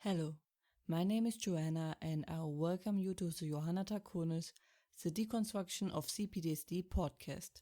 Hello, my name is Joanna and I welcome you to the Johanna Takonis, the Deconstruction of CPTSD podcast.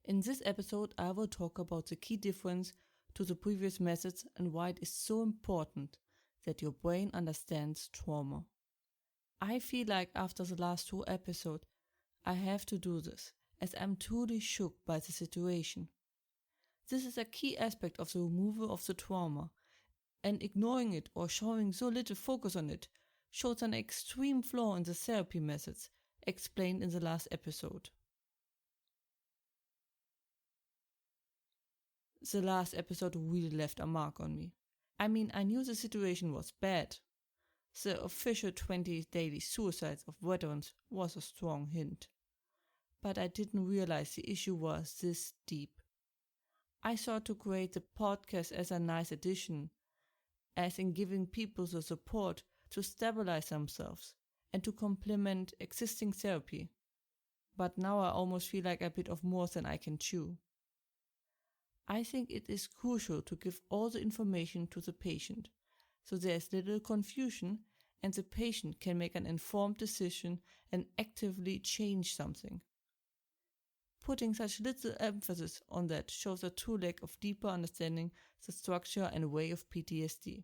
In this episode, I will talk about the key difference to the previous methods and why it is so important that your brain understands trauma. I feel like after the last two episodes, I have to do this as I'm truly shook by the situation. This is a key aspect of the removal of the trauma, and ignoring it or showing so little focus on it shows an extreme flaw in the therapy methods explained in the last episode. The last episode really left a mark on me. I knew the situation was bad. The official 20 daily suicides of veterans was a strong hint. But I didn't realize the issue was this deep. I thought to create the podcast as a nice addition, as in giving people the support to stabilize themselves and to complement existing therapy. But now I almost feel like a bit of more than I can chew. I think it is crucial to give all the information to the patient, so there is little confusion and the patient can make an informed decision and actively change something. Putting such little emphasis on that shows a true lack of deeper understanding the structure and way of PTSD.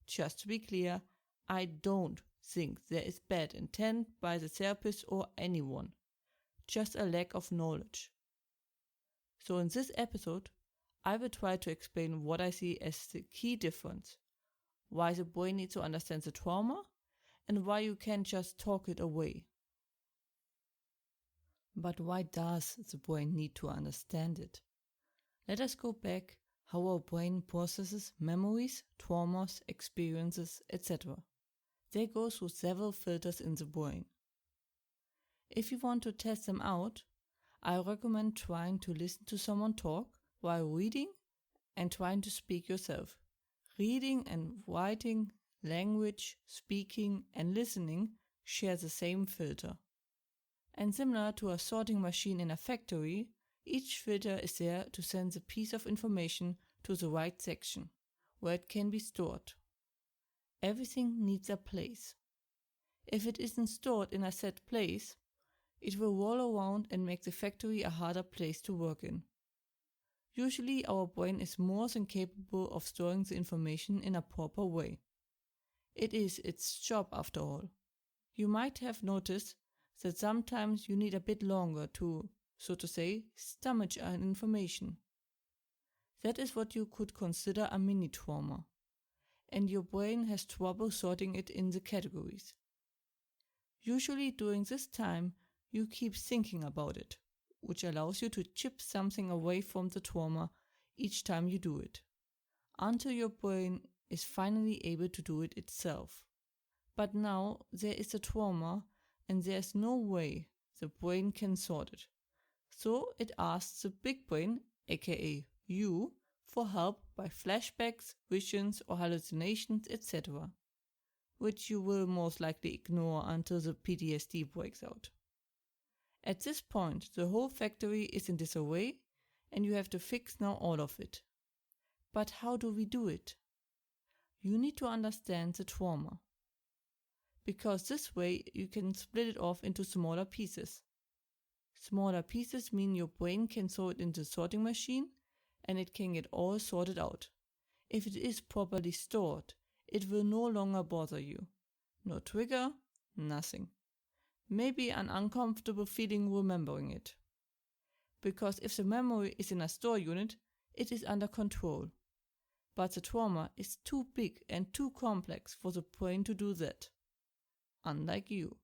Just to be clear, I don't think there is bad intent by the therapist or anyone, just a lack of knowledge. So in this episode, I will try to explain what I see as the key difference, why the brain needs to understand the trauma, and why you can't just talk it away. But why does the brain need to understand it? Let us go back how our brain processes memories, traumas, experiences, etc. They go through several filters in the brain. If you want to test them out, I recommend trying to listen to someone talk while reading and trying to speak yourself. Reading and writing, language, speaking, and listening share the same filter. And similar to a sorting machine in a factory, each filter is there to send a piece of information to the right section, where it can be stored. Everything needs a place. If it isn't stored in a set place, it will roll around and make the factory a harder place to work in. Usually our brain is more than capable of storing the information in a proper way. It is its job after all. You might have noticed that sometimes you need a bit longer to, so to say, stomach an information. That is what you could consider a mini trauma, and your brain has trouble sorting it in the categories. Usually during this time, you keep thinking about it, which allows you to chip something away from the trauma each time you do it, until your brain is finally able to do it itself. But now there is a trauma, and there's no way the brain can sort it. So it asks the big brain, aka you, for help by flashbacks, visions or hallucinations, etc., which you will most likely ignore until the PTSD breaks out. At this point, the whole factory is in disarray and you have to fix now all of it. But how do we do it? You need to understand the trauma, because this way you can split it off into smaller pieces. Smaller pieces mean your brain can throw it into the sorting machine and it can get all sorted out. If it is properly stored, it will no longer bother you. No trigger, nothing. Maybe an uncomfortable feeling remembering it. Because if the memory is in a store unit, it is under control. But the trauma is too big and too complex for the brain to do that. Unlike you.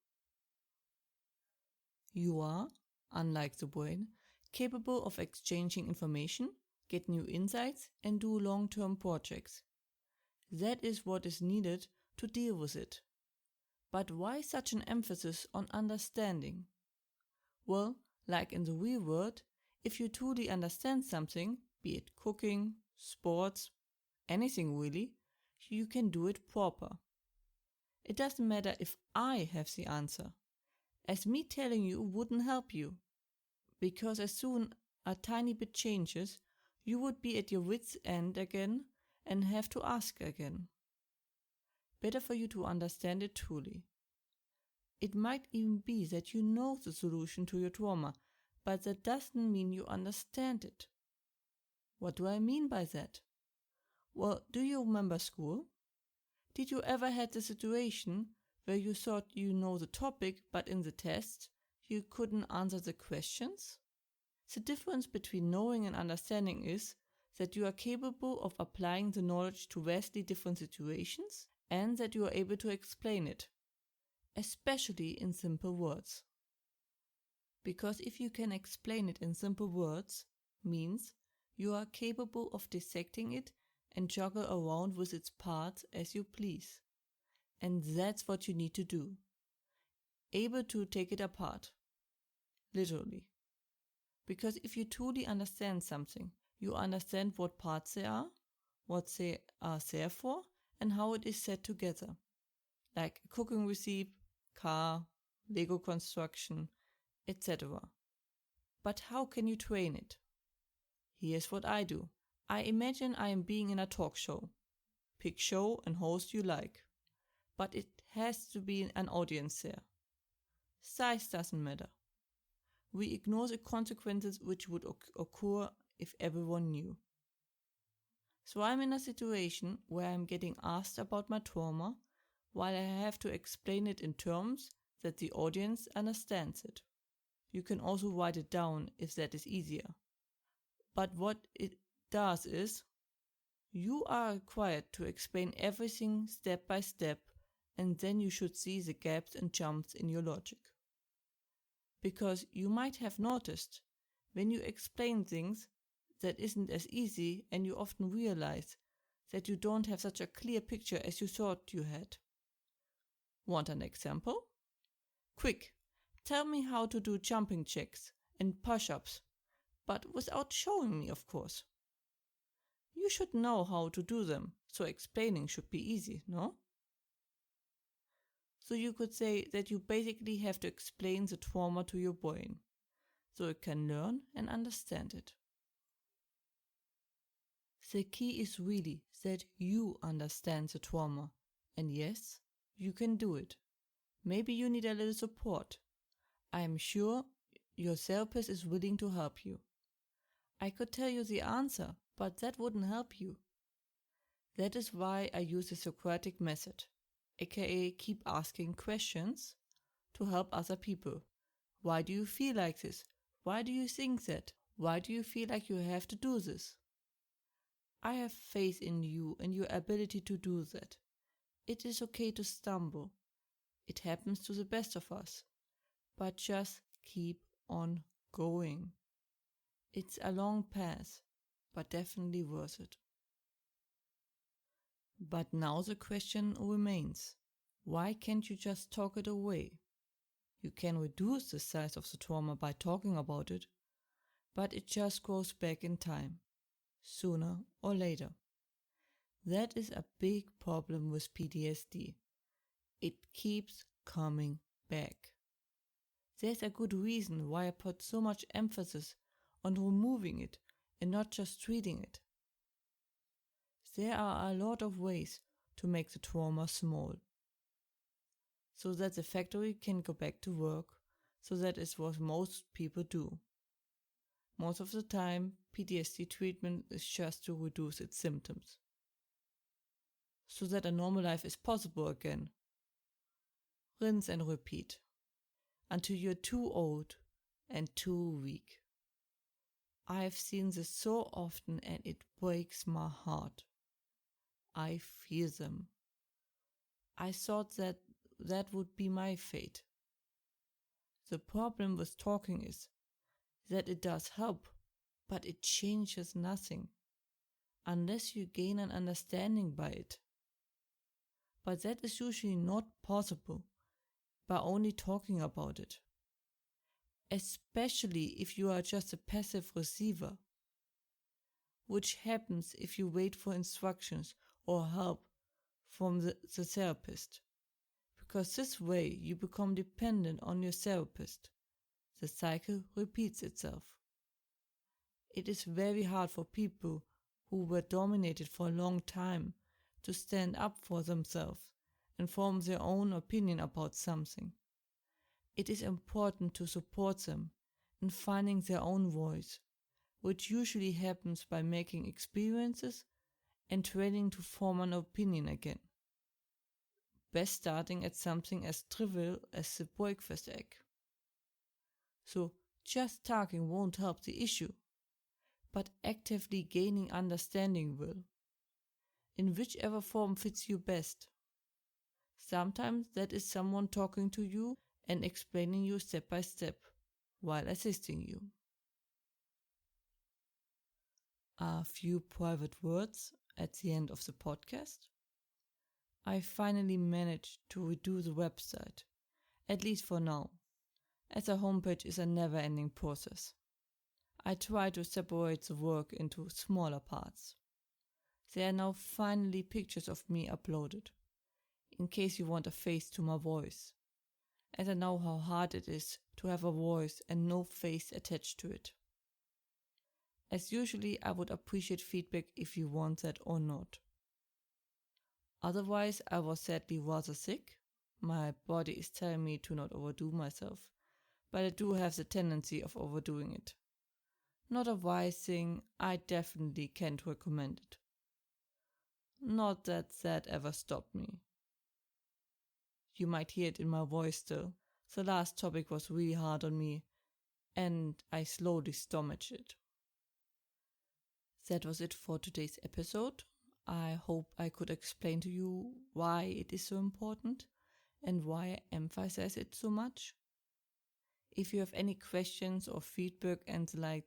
You are, unlike the brain, capable of exchanging information, get new insights, and do long-term projects. That is what is needed to deal with it. But why such an emphasis on understanding? Well, like in the real world, if you truly understand something, be it cooking, sports, anything really, you can do it proper. It doesn't matter if I have the answer, as me telling you wouldn't help you, because as soon a tiny bit changes, you would be at your wit's end again and have to ask again. better for you to understand it truly. It might even be that you know the solution to your trauma, but that doesn't mean you understand it. What do I mean by that? Well, do you remember school? Did you ever had the situation where you thought you know the topic, but in the test you couldn't answer the questions? The difference between knowing and understanding is that you are capable of applying the knowledge to vastly different situations and that you are able to explain it, especially in simple words. Because if you can explain it in simple words, means you are capable of dissecting it and juggle around with its parts as you please. And that's what you need to do. Able to take it apart. Literally. Because if you truly understand something, you understand what parts they are, what they are there for, and how it is set together. Like a cooking recipe, car, Lego construction, etc. But how can you train it? Here's what I do. I imagine I am being in a talk show. Pick show and host you like. But it has to be an audience there. Size doesn't matter. We ignore the consequences which would occur if everyone knew. So I'm in a situation where I'm getting asked about my trauma while I have to explain it in terms that the audience understands it. You can also write it down if that is easier. But what it does is, you are required to explain everything step by step, and then you should see the gaps and jumps in your logic. Because you might have noticed, when you explain things, that isn't as easy, and you often realize that you don't have such a clear picture as you thought you had. Want an example? Quick, tell me how to do jumping jacks and push-ups, but without showing me, of course. You should know how to do them, so explaining should be easy, no? So you could say that you basically have to explain the trauma to your brain, so it can learn and understand it. The key is really that you understand the trauma, and yes, you can do it. Maybe you need a little support. I am sure your therapist is willing to help you. I could tell you the answer, but that wouldn't help you. That is why I use the Socratic method, aka keep asking questions, to help other people. Why do you feel like this? Why do you think that? Why do you feel like you have to do this? I have faith in you and your ability to do that. It is okay to stumble. It happens to the best of us. But just keep on going. It's a long path, but definitely worth it. But now the question remains, why can't you just talk it away? You can reduce the size of the trauma by talking about it, but it just goes back in time, sooner or later. That is a big problem with PTSD. It keeps coming back. There's a good reason why I put so much emphasis on removing it and not just treating it. There are a lot of ways to make the trauma small, so that the factory can go back to work, so that is what most people do. Most of the time, PTSD treatment is just to reduce its symptoms, so that a normal life is possible again. Rinse and repeat, until you're too old and too weak. I have seen this so often and it breaks my heart. I feel them. I thought that would be my fate. The problem with talking is that it does help, but it changes nothing, unless you gain an understanding by it. But that is usually not possible by only talking about it. Especially if you are just a passive receiver, which happens if you wait for instructions or help from the therapist. Because this way you become dependent on your therapist. The cycle repeats itself. It is very hard for people who were dominated for a long time to stand up for themselves and form their own opinion about something. It is important to support them in finding their own voice, which usually happens by making experiences and training to form an opinion again. Best starting at something as trivial as the breakfast egg. So just talking won't help the issue, but actively gaining understanding will, in whichever form fits you best. Sometimes that is someone talking to you and explaining you step by step while assisting you. A few private words at the end of the podcast. I finally managed to redo the website, at least for now, as a homepage is a never-ending process. I try to separate the work into smaller parts. There are now finally pictures of me uploaded, in case you want a face to my voice, as I know how hard it is to have a voice and no face attached to it. As usually, I would appreciate feedback if you want that or not. Otherwise, I was sadly rather sick. My body is telling me to not overdo myself, but I do have the tendency of overdoing it. Not a wise thing, I definitely can't recommend it. Not that ever stopped me. You might hear it in my voice still. The last topic was really hard on me, and I slowly stomached it. That was it for today's episode. I hope I could explain to you why it is so important and why I emphasize it so much. If you have any questions or feedback and the like,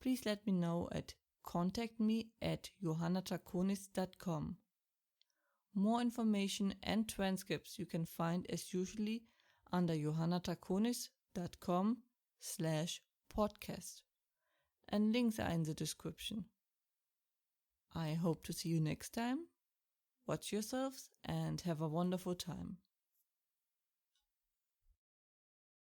please let me know at contactme@johannatakonis.com. More information and transcripts you can find as usually under johannatakonis.com/podcast, and links are in the description. I hope to see you next time. Watch yourselves and have a wonderful time.